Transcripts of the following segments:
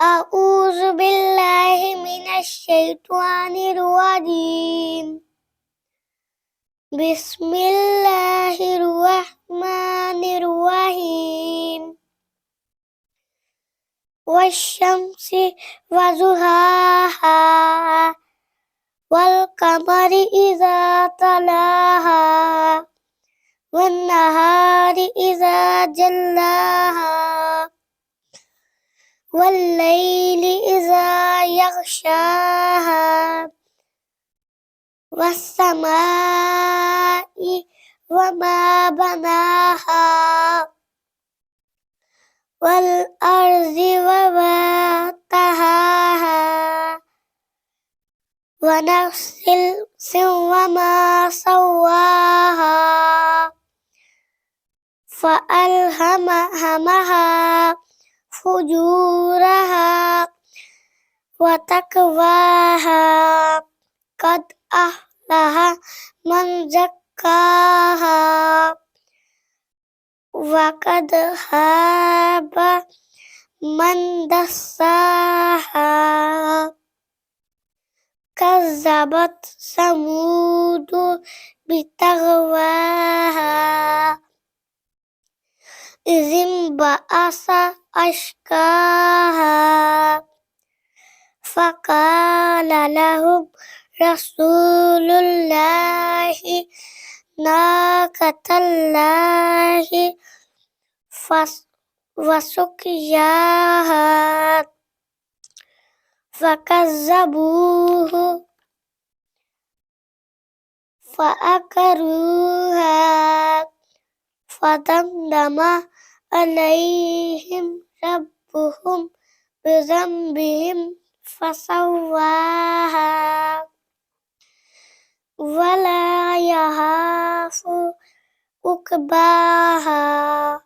أعوذ بالله من الشيطان الرجيم. بسم الله الرحمن الرحيم. والشمس وضحاها والقمر إذا تلاها والنهار إذا جلاها والليل إذا يغشاها والسماء وما بناها والأرض وما طحاها ونفس وما سواها فألهمها فجورها وتقواها قد أفلح من زكاها وقد خاب من دساها كذبت ثمود بطغواها إذ انبعث أشقاها فقال لهم رسول الله ناقة الله وسقياها فكذبوه فعقروها فدمدم عليهم ربهم بذنبهم فسواها ولا يخاف عقباها.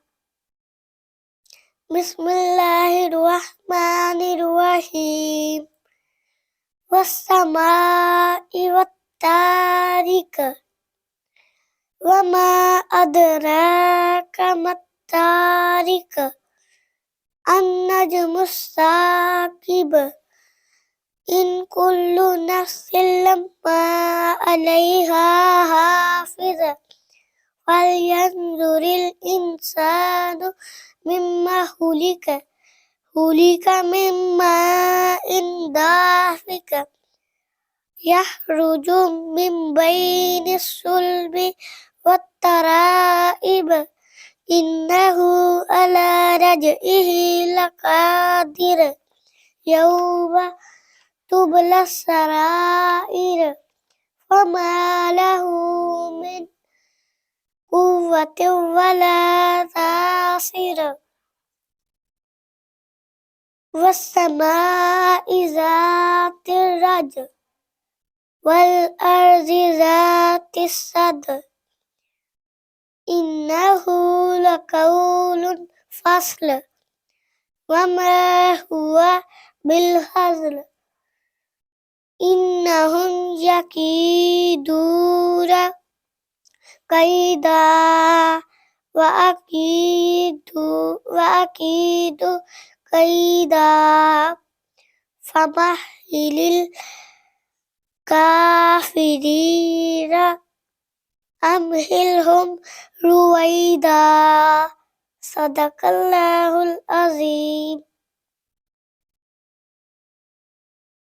بسم الله الرحمن الرحيم. والسماء والطارق وما أدراك ما الطارق النجم الثاقب إن كل نفس لما عليها حافظ فلينظر الإنسان مما خلق من ماء دافق يخرج من بين الصلب والترائب إنه على رجعه لقادر يوم تبلى السرائر فما له من قوة ولا ناصر. والسماء ذات الرجع والأرض ذات الصدع إنه لقول فصل وما هو بالهزل إنهم يكيدون كيدا وأكيد كيدا فمهل الكافرين أمهلهم رويدا. صدق الله العظيم.